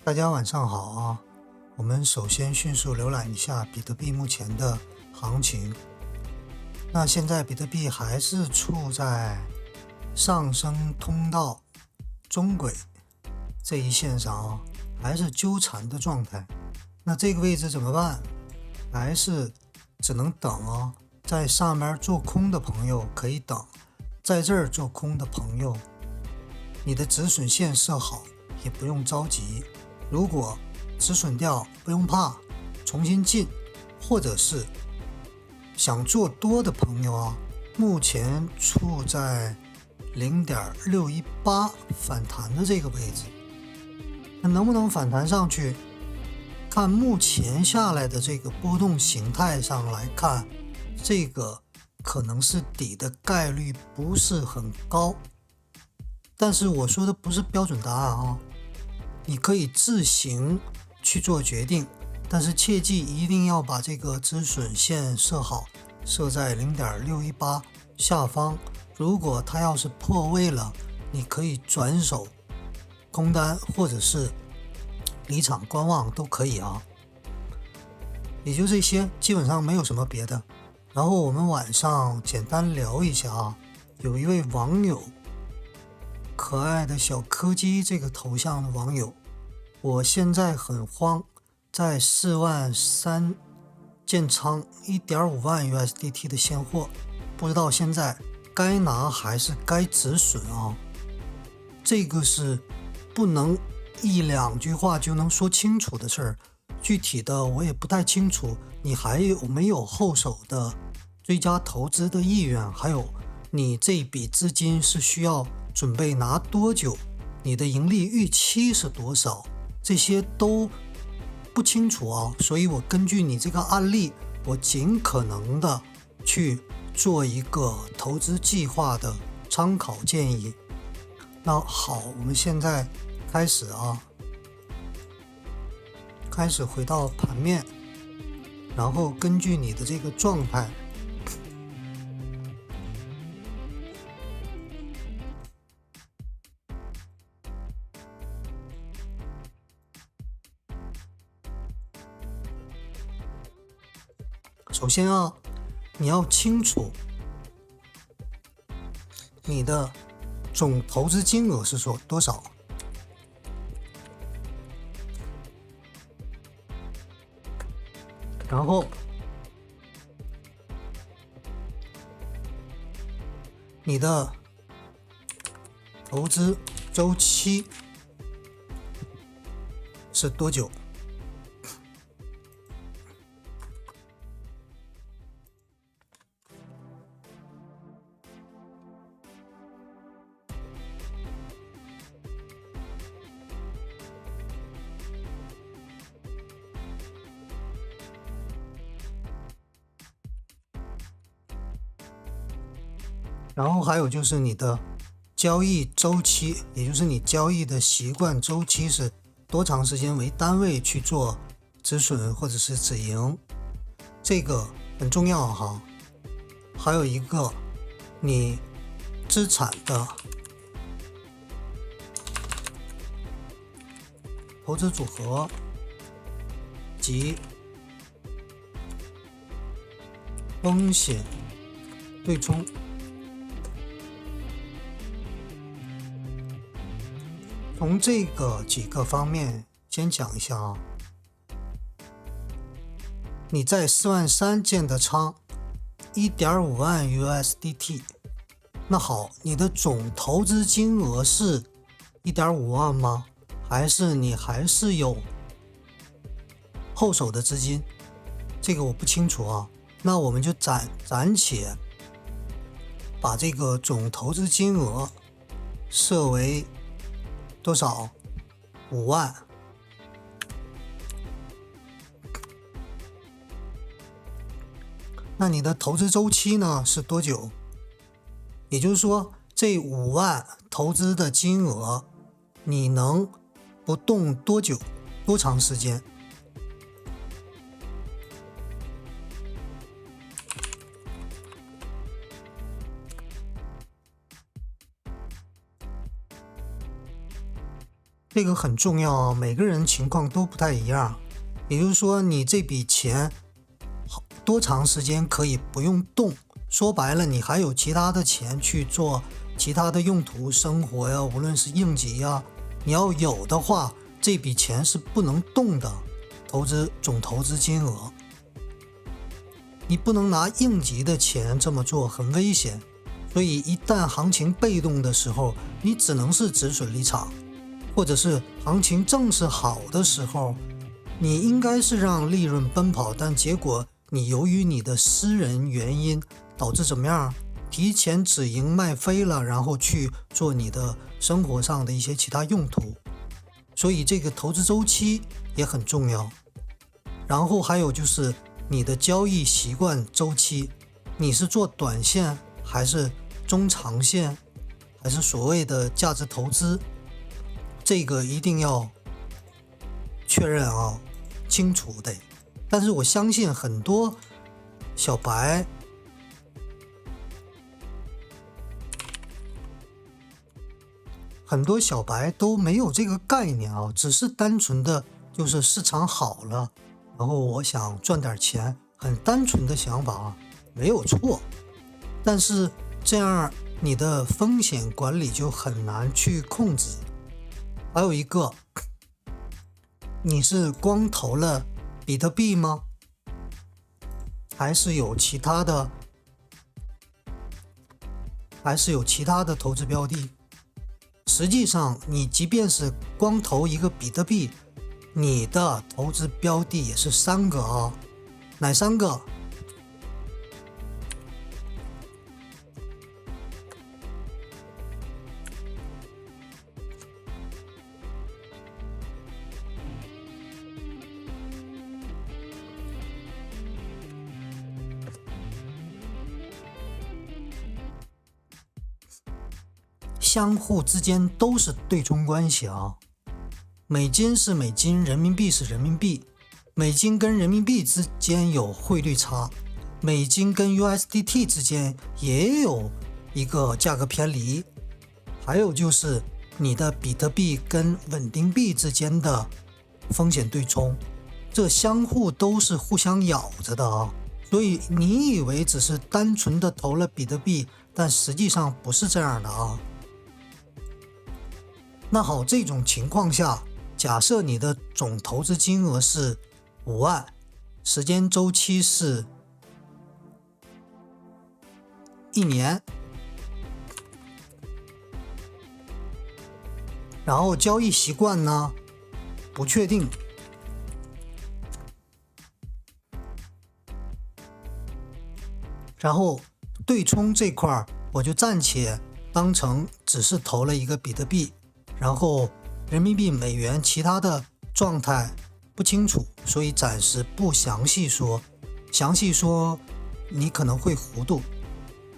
大家晚上好啊！我们首先迅速浏览一下比特币目前的行情。那现在比特币还是处在上升通道中轨这一线上啊，还是纠缠的状态。那这个位置怎么办？还是只能等啊。在上面做空的朋友可以等，在这儿做空的朋友，你的止损线设好，也不用着急。如果止损掉不用怕，重新进，或者是想做多的朋友啊，目前处在 0.618 反弹的这个位置，那能不能反弹上去？看目前下来的这个波动形态上来看，这个可能是底的概率不是很高，但是我说的不是标准答案啊，你可以自行去做决定，但是切记一定要把这个止损线设好，设在 0.618 下方。如果它要是破位了，你可以转手空单，或者是离场观望都可以啊。也就这些，基本上没有什么别的。然后我们晚上简单聊一下啊，有一位网友，可爱的小柯基这个头像的网友，我现在很慌，在43000建仓 1.5 万 USDT 的现货，不知道现在该拿还是该止损啊。这个是不能一两句话就能说清楚的事儿，具体的我也不太清楚。你还有没有后手的追加投资的意愿？还有你这笔资金是需要准备拿多久？你的盈利预期是多少？这些都不清楚啊，所以我根据你这个案例，我尽可能的去做一个投资计划的参考建议。那好，我们现在开始啊，开始回到盘面，然后根据你的这个状态，首先啊，你要清楚你的总投资金额是多少，然后你的投资周期是多久？然后还有就是你的交易周期，也就是你交易的习惯周期是多长时间为单位去做止损或者是止盈，这个很重要哈。还有一个，你资产的投资组合及风险对冲。从这个几个方面先讲一下啊。你在43000建的仓 1.5 万 USDT， 那好，你的总投资金额是 1.5 万吗？还是你还是有后手的资金？这个我不清楚啊。那我们就暂且把这个总投资金额设为多少？5万。那你的投资周期呢是多久？也就是说，这5万投资的金额，你能不动多久？多长时间？这个很重要，每个人情况都不太一样。也就是说，你这笔钱多长时间可以不用动？说白了，你还有其他的钱去做其他的用途，生活呀，无论是应急呀，你要有的话，这笔钱是不能动的。总投资金额，你不能拿应急的钱这么做，很危险。所以一旦行情被动的时候，你只能是止损离场，或者是行情正是好的时候，你应该是让利润奔跑，但结果你由于你的私人原因导致怎么样？提前止盈卖飞了，然后去做你的生活上的一些其他用途。所以这个投资周期也很重要。然后还有就是你的交易习惯周期，你是做短线还是中长线，还是所谓的价值投资，这个一定要确认啊，清楚的。但是我相信很多小白都没有这个概念啊，只是单纯的就是市场好了，然后我想赚点钱，很单纯的想法啊，没有错。但是这样你的风险管理就很难去控制。还有一个，你是光投了比特币吗？还是有其他的投资标的？实际上你即便是光投一个比特币，你的投资标的也是3个啊。哪3个？相互之间都是对冲关系啊，美金是美金，人民币是人民币，美金跟人民币之间有汇率差，美金跟 USDT 之间也有一个价格偏离，还有就是你的比特币跟稳定币之间的风险对冲，这相互都是互相咬着的啊。所以你以为只是单纯的投了比特币，但实际上不是这样的啊。那好，这种情况下，假设你的总投资金额是5万，时间周期是1年，然后交易习惯呢不确定，然后对冲这块我就暂且当成只是投了一个比特币，然后人民币、美元其他的状态不清楚，所以暂时不详细说，你可能会糊涂，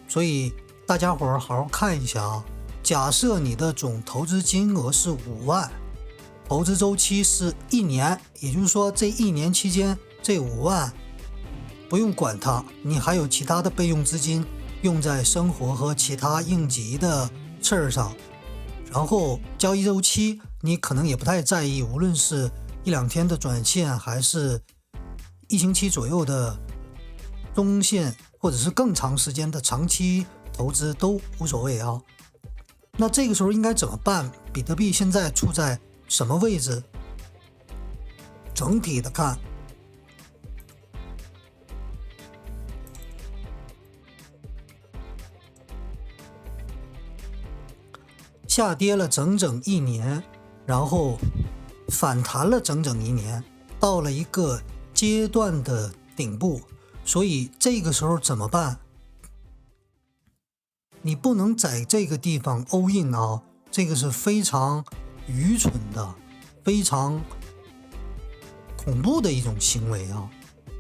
所以大家伙好好看一下啊。假设你的总投资金额是5万，投资周期是1年，也就是说这1年期间这5万不用管它，你还有其他的备用资金用在生活和其他应急的事儿上。然后交易周期你可能也不太在意，无论是1-2天的短线还是1星期左右的中线，或者是更长时间的长期投资都无所谓啊。那这个时候应该怎么办？比特币现在处在什么位置？整体的看，下跌了整整1年，然后反弹了整整1年，到了一个阶段的顶部。所以这个时候怎么办？你不能在这个地方 all in 啊，这个是非常愚蠢的、非常恐怖的一种行为啊。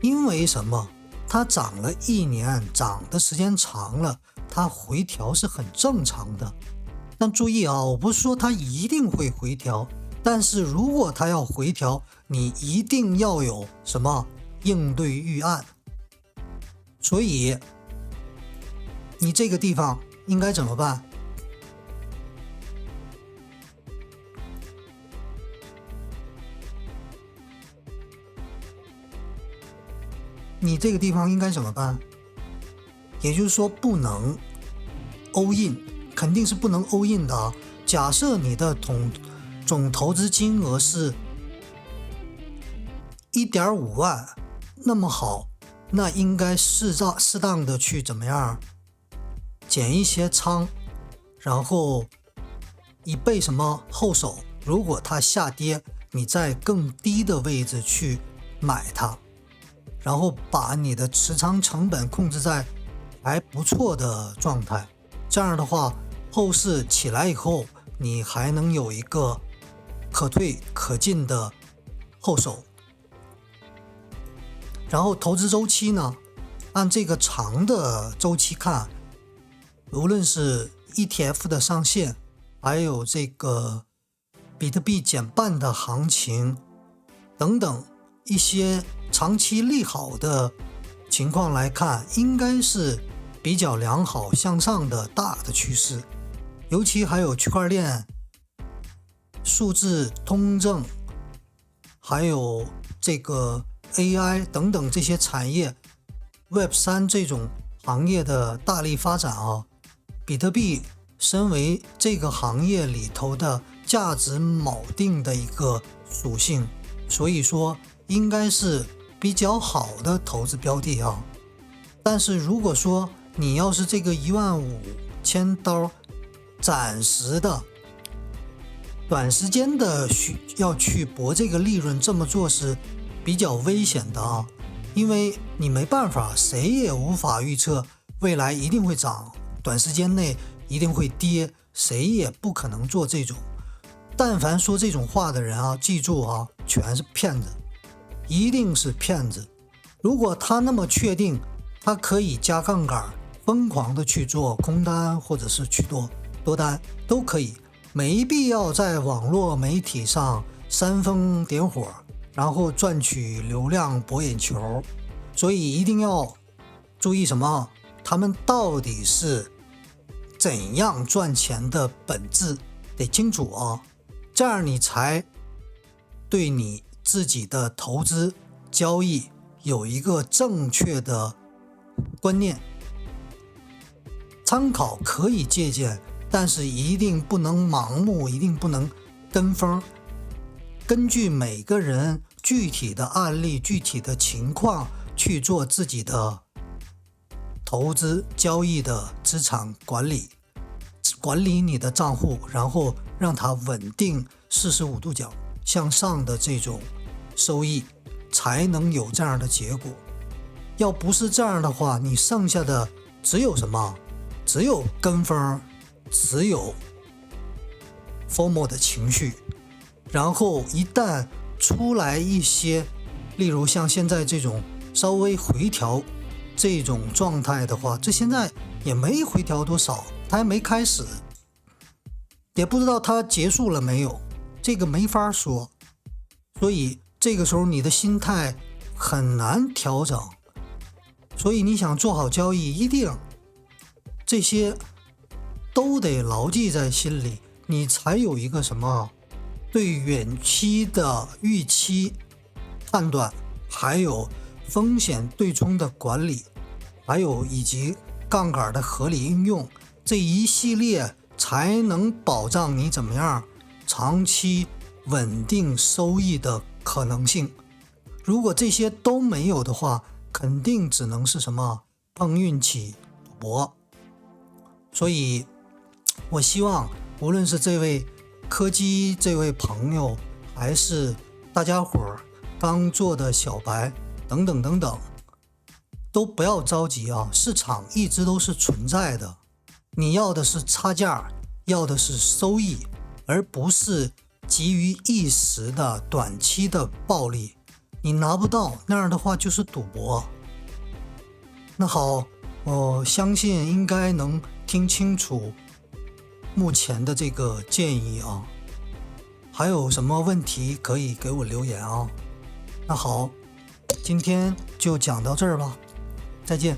因为什么？它涨了1年，涨的时间长了，它回调是很正常的。但注意啊，我不是说它一定会回调，但是如果它要回调，你一定要有什么应对预案。所以你这个地方应该怎么办？你这个地方应该怎么办？也就是说不能 all in， 肯定是不能 all in 的啊。假设你的总投资金额是 1.5 万，那么好，那应该适当的去怎么样减一些仓，然后以备什么后手，如果它下跌，你在更低的位置去买它，然后把你的持仓成本控制在还不错的状态，这样的话后市起来以后你还能有一个可退可进的后手。然后投资周期呢，按这个长的周期看，无论是 ETF 的上限，还有这个比特币减半的行情等等一些长期利好的情况来看，应该是比较良好向上的大的趋势。尤其还有区块链、数字通证，还有这个 AI 等等这些产业 Web3 这种行业的大力发展啊，比特币身为这个行业里头的价值锚定的一个属性，所以说应该是比较好的投资标的啊。但是如果说你要是这个15000刀暂时的短时间的要去博这个利润，这么做是比较危险的啊，因为你没办法，谁也无法预测未来一定会涨，短时间内一定会跌，谁也不可能做这种。但凡说这种话的人啊，记住啊，全是骗子，一定是骗子。如果他那么确定，他可以加杠杆，疯狂的去做空单或者是去多单都可以，没必要在网络媒体上煽风点火，然后赚取流量博眼球。所以一定要注意什么？他们到底是怎样赚钱的本质得清楚啊，这样你才对你自己的投资交易有一个正确的观念。参考可以借鉴，但是一定不能盲目，一定不能跟风。根据每个人具体的案例、具体的情况去做自己的投资交易的资产管理，管理你的账户，然后让它稳定45度角向上的这种收益，才能有这样的结果。要不是这样的话，你剩下的只有什么？只有跟风，只有 FOMO 的情绪。然后一旦出来一些，例如像现在这种稍微回调这种状态的话，这现在也没回调多少，它还没开始，也不知道它结束了没有，这个没法说。所以这个时候你的心态很难调整，所以你想做好交易，一定这些都得牢记在心里，你才有一个什么对远期的预期判断，还有风险对冲的管理，还有以及杠杆的合理应用，这一系列才能保障你怎么样长期稳定收益的可能性。如果这些都没有的话，肯定只能是什么碰运气赌博。所以我希望无论是这位柯基这位朋友，还是大家伙儿刚做的小白等等等等，都不要着急啊，市场一直都是存在的，你要的是差价，要的是收益，而不是急于一时的短期的暴利，你拿不到，那样的话就是赌博。那好，我相信应该能听清楚目前的这个建议啊，还有什么问题可以给我留言啊。那好，今天就讲到这儿吧，再见。